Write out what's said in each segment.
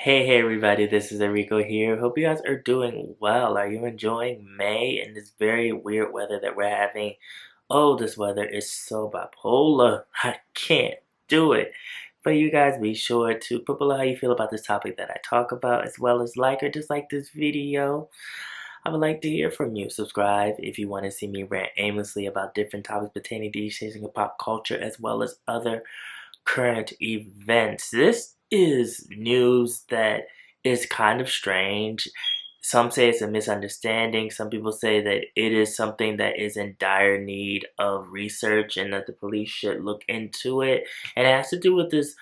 Hey everybody, this is Erico here. Hope you guys are doing well. Are you enjoying May and this very weird weather that we're having? Oh, this weather is so bipolar. I can't do it. But you guys be sure to put below how you feel about this topic that I talk about, as well as like or dislike this video. I would like to hear from you. Subscribe if you want to see me rant aimlessly about different topics pertaining to these changing pop culture, as well as other current events. This is news that is kind of strange. Some say it's a misunderstanding. Some people say that it is something that is in dire need of research and that the police should look into it. And it has to do with this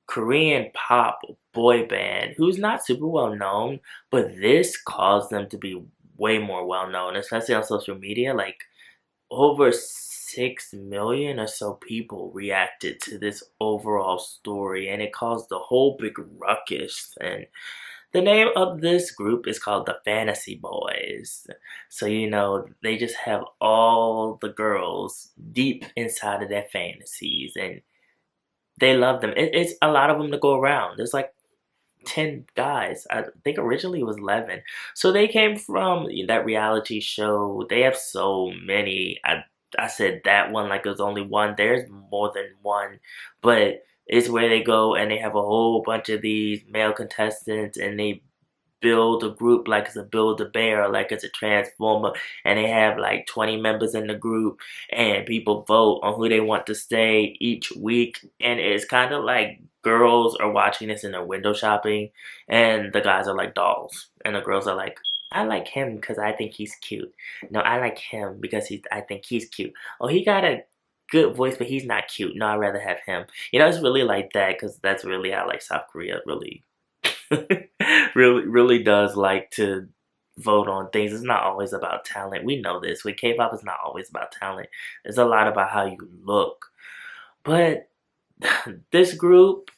Korean pop boy band who's not super well known, but this caused them to be way more well known, especially on social media. Like over 6 million or so people reacted to this overall story, and it caused a whole big ruckus. And the name of this group is called the Fantasy Boys. So, they just have all the girls deep inside of their fantasies, and they love them. It's a lot of them to go around. There's like 10 guys. I think originally it was 11. So they came from that reality show. They have so many. I said that one like it was only one. There's more than one. But it's where they go and they have a whole bunch of these male contestants and they build a group like it's a Build-A-Bear, like it's a Transformer, and they have like 20 members in the group, and people vote on who they want to stay each week, and it's kind of like girls are watching this and they're window shopping, and the guys are like dolls, and the girls are like, I like him because I think he's cute. No, I like him because I think he's cute. Oh, he got a good voice, but he's not cute. No, I'd rather have him. It's really like that because that's really how like South Korea really really does like to vote on things. It's not always about talent. We know this. With K-pop, it's not always about talent. It's a lot about how you look. But this group,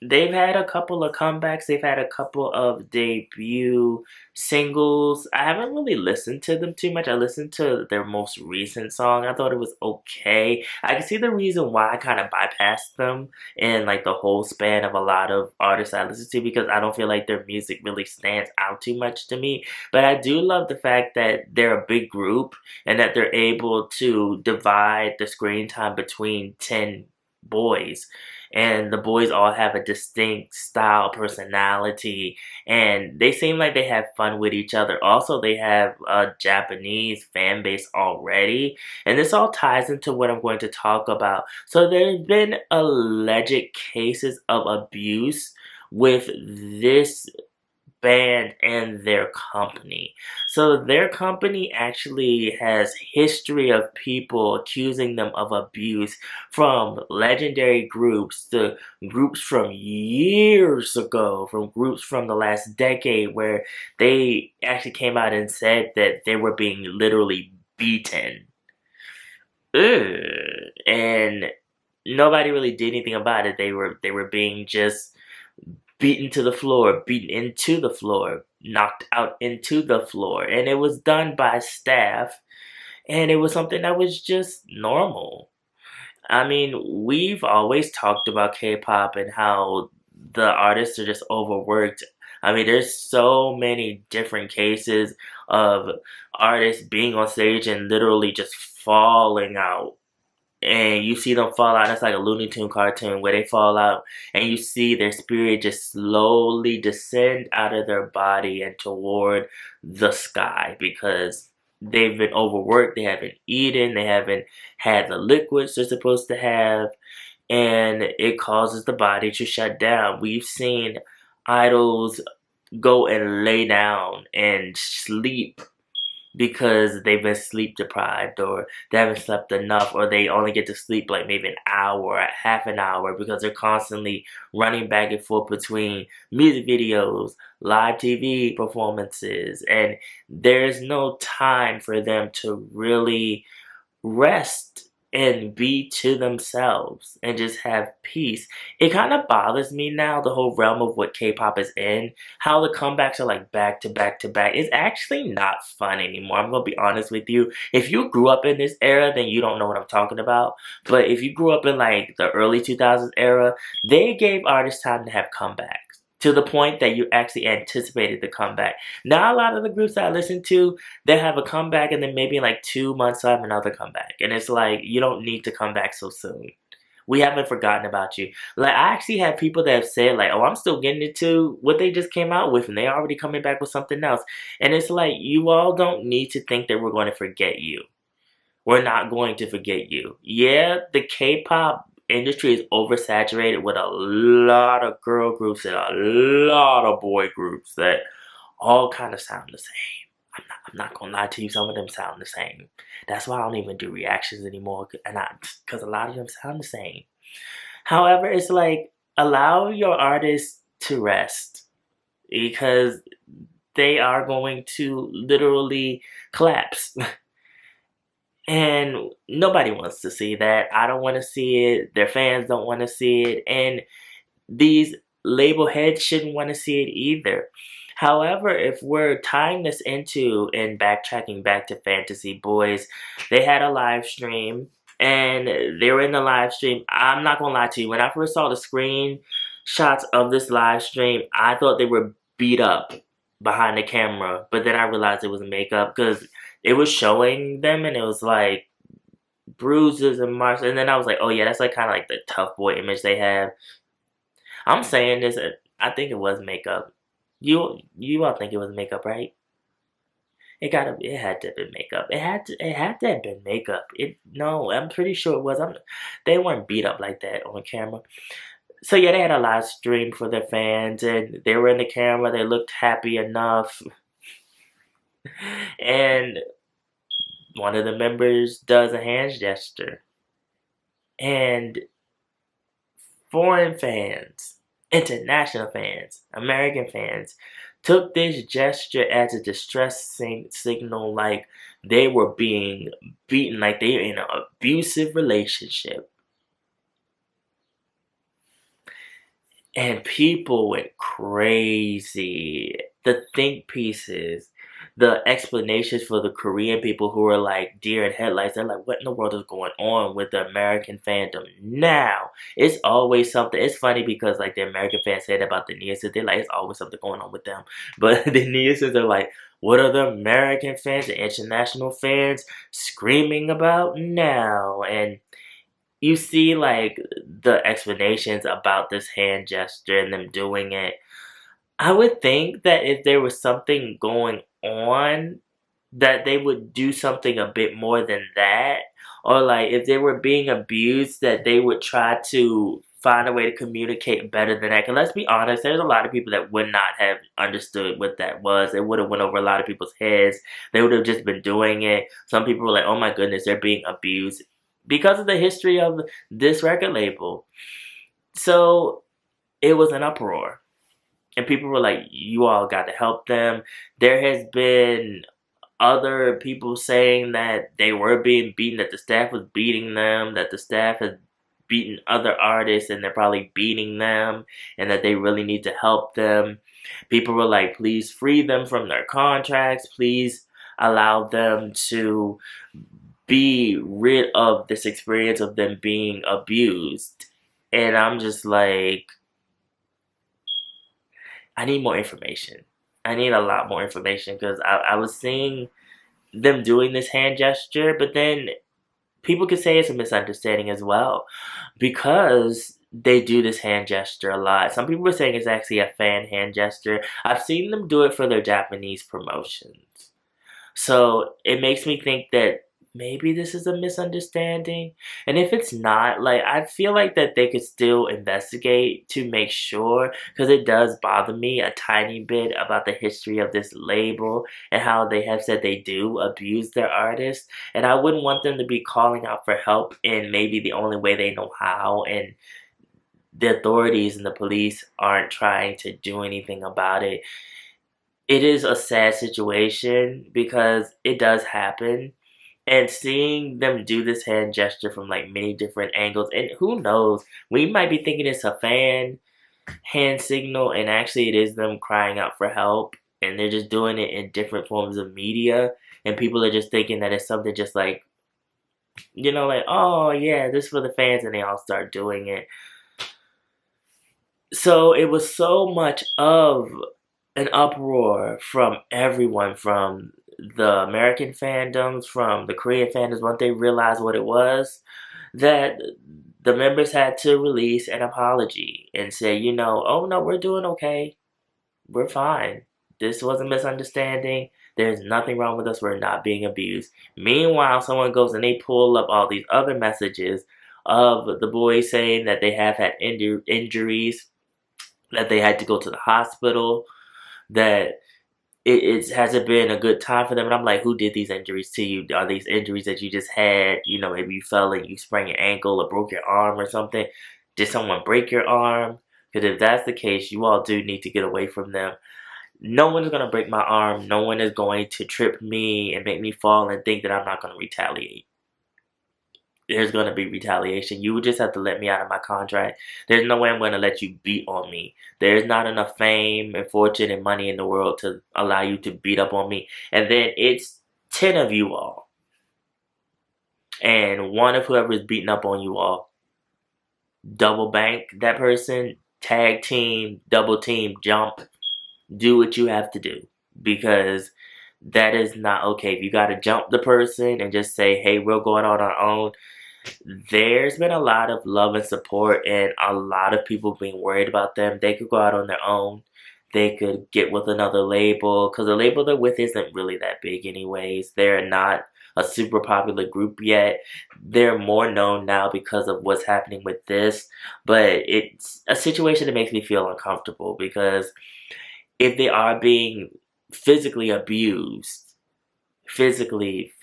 they've had a couple of comebacks. They've had a couple of debut singles. I haven't really listened to them too much. I listened to their most recent song. I thought it was okay. I can see the reason why I kind of bypassed them in like the whole span of a lot of artists I listen to, because I don't feel like their music really stands out too much to me. But I do love the fact that they're a big group and that they're able to divide the screen time between 10 boys, and the boys all have a distinct style, personality, and they seem like they have fun with each other. Also, they have a Japanese fan base already, and this all ties into what I'm going to talk about. So there's been alleged cases of abuse with this band and their company. So their company actually has history of people accusing them of abuse, from legendary groups to groups from years ago, from groups from the last decade, where they actually came out and said that they were being literally beaten. Ugh. And nobody really did anything about it. They were being just beaten to the floor, beaten into the floor, knocked out into the floor. And it was done by staff, and it was something that was just normal. I mean, we've always talked about K-pop and how the artists are just overworked. I mean, there's so many different cases of artists being on stage and literally just falling out, and you see them fall out. It's like a Looney Tune cartoon where they fall out and you see their spirit just slowly descend out of their body and toward the sky, because they've been overworked, they haven't eaten, they haven't had the liquids they're supposed to have, and it causes the body to shut down. We've seen idols go and lay down and sleep because they've been sleep deprived, or they haven't slept enough, or they only get to sleep like maybe an hour, half an hour, because they're constantly running back and forth between music videos, live TV performances, and there's no time for them to really rest and be to themselves and just have peace. It kind of bothers me now, the whole realm of what K-pop is in, how the comebacks are like back to back to back. It's actually not fun anymore. I'm gonna be honest with you. If you grew up in this era, then you don't know what I'm talking about. But if you grew up in like the early 2000s era, they gave artists time to have comebacks. to the point that you actually anticipated the comeback. Now, a lot of the groups that I listen to, they have a comeback and then maybe in like 2 months I have another comeback. And it's like, you don't need to come back so soon. We haven't forgotten about you. Like, I actually have people that have said, like, oh, I'm still getting into what they just came out with, and they're already coming back with something else. And it's like, you all don't need to think that we're going to forget you. We're not going to forget you. Yeah, the K-pop industry is oversaturated with a lot of girl groups and a lot of boy groups that all kind of sound the same. I'm not gonna lie to you, some of them sound the same. That's why I don't even do reactions anymore, because a lot of them sound the same. However, it's like, allow your artists to rest, because they are going to literally collapse. And nobody wants to see that. I don't want to see it. Their fans don't want to see it. And these label heads shouldn't want to see it either. However, if we're tying this into and backtracking back to Fantasy Boys, they had a live stream and they were in the live stream. I'm not gonna lie to you, when I first saw the screenshots of this live stream, I thought they were beat up behind the camera, but then I realized it was makeup because it was showing them and it was like bruises and marks, and then I was like, oh yeah, that's like kind of like the tough boy image they have. I'm saying this, I think it was makeup. You all think it was makeup, right? It had to have been makeup. It had to have been makeup. No, I'm pretty sure it was. They weren't beat up like that on camera. So yeah, they had a live stream for their fans, and they were in the camera. They looked happy enough, and one of the members does a hand gesture, and foreign fans, international fans, American fans took this gesture as a distress signal, like they were being beaten, like they were in an abusive relationship. And people went crazy. The think pieces, the explanations for the Korean people who were like deer in headlights. They're like, what in the world is going on with the American fandom now? It's always something. It's funny because like the American fans said about the Nielsen, they're like, it's always something going on with them. But the Nielsens are like, what are the American fans, the international fans screaming about now? And you see like the explanations about this hand gesture and them doing it. I would think that if there was something going on, that they would do something a bit more than that. Or like if they were being abused, that they would try to find a way to communicate better than that. Because let's be honest, there's a lot of people that would not have understood what that was. It would have went over a lot of people's heads. They would have just been doing it. Some people were like, oh my goodness, they're being abused because of the history of this record label. So it was an uproar. And people were like, you all got to help them. There has been other people saying that they were being beaten, that the staff was beating them, that the staff had beaten other artists and they're probably beating them, and that they really need to help them. People were like, please free them from their contracts. Please allow them to be rid of this experience of them being abused. And I'm just like, I need more information. I need a lot more information because I was seeing them doing this hand gesture, but then people could say it's a misunderstanding as well because they do this hand gesture a lot. Some people are saying it's actually a fan hand gesture. I've seen them do it for their Japanese promotions. So it makes me think that maybe this is a misunderstanding. And if it's not, like, I feel like that they could still investigate to make sure, because it does bother me a tiny bit about the history of this label and how they have said they do abuse their artists. And I wouldn't want them to be calling out for help in maybe the only way they know how, and the authorities and the police aren't trying to do anything about it. It is a sad situation because it does happen. And seeing them do this hand gesture from like many different angles, and who knows, we might be thinking it's a fan hand signal, and actually it is them crying out for help, and they're just doing it in different forms of media, and people are just thinking that it's something just like, like, oh yeah, this is for the fans, and they all start doing it. So it was so much of an uproar from everyone, from the American fandoms, from the Korean fandoms, once they realized what it was, that the members had to release an apology and say, oh no, we're doing okay. We're fine. This was a misunderstanding. There's nothing wrong with us. We're not being abused. Meanwhile, someone goes and they pull up all these other messages of the boys saying that they have had injuries, that they had to go to the hospital, that it hasn't been a good time for them. And I'm like, who did these injuries to you? Are these injuries that you just had? Maybe you fell and you sprained your ankle or broke your arm or something. Did someone break your arm? Because if that's the case, you all do need to get away from them. No one is going to break my arm. No one is going to trip me and make me fall and think that I'm not going to retaliate. There's going to be retaliation. You would just have to let me out of my contract. There's no way I'm going to let you beat on me. There's not enough fame and fortune and money in the world to allow you to beat up on me. And then it's 10 of you all. And one of whoever is beating up on you all, double bank that person, tag team, double team, jump, do what you have to do. Because that is not okay. If you got to jump the person and just say, hey, we're going on our own, there's been a lot of love and support and a lot of people being worried about them. They could go out on their own. They could get with another label because the label they're with isn't really that big anyways. They're not a super popular group yet. They're more known now because of what's happening with this, but it's a situation that makes me feel uncomfortable because if they are being physically abused, physically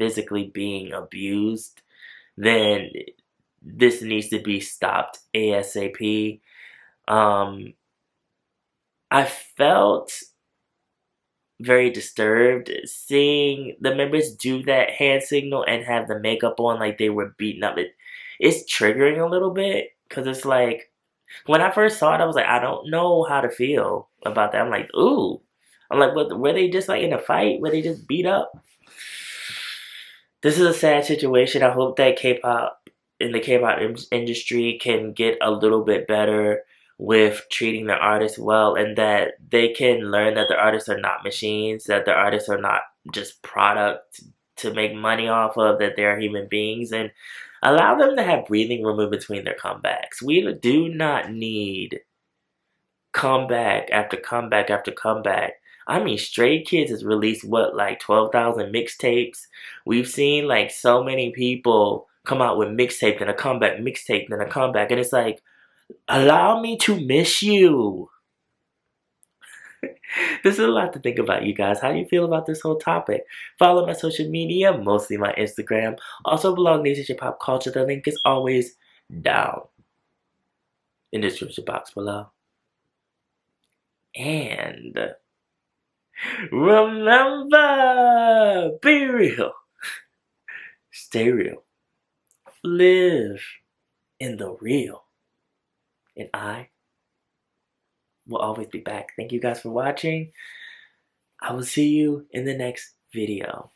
being abused, then this needs to be stopped ASAP. I felt very disturbed seeing the members do that hand signal and have the makeup on like they were beaten up. It's triggering a little bit because it's like, when I first saw it, I was like, I don't know how to feel about that. I'm like, ooh. I'm like, but were they just like in a fight? Were they just beat up? This is a sad situation. I hope that the K-pop industry can get a little bit better with treating their artists well and that they can learn that the artists are not machines, that the artists are not just product to make money off of, that they're human beings, and allow them to have breathing room in between their comebacks. We do not need comeback after comeback after comeback. I mean, Stray Kids has released like 12,000 mixtapes. We've seen like so many people come out with mixtape, then a comeback, mixtape, then a comeback, and it's like, allow me to miss you. This is a lot to think about, you guys. How do you feel about this whole topic? Follow my social media, mostly my Instagram. Also, Blog Nation Pop Culture. The link is always down in the description box below. And remember, be real, stay real, live in the real, and I will always be back. Thank you guys for watching. I will see you in the next video.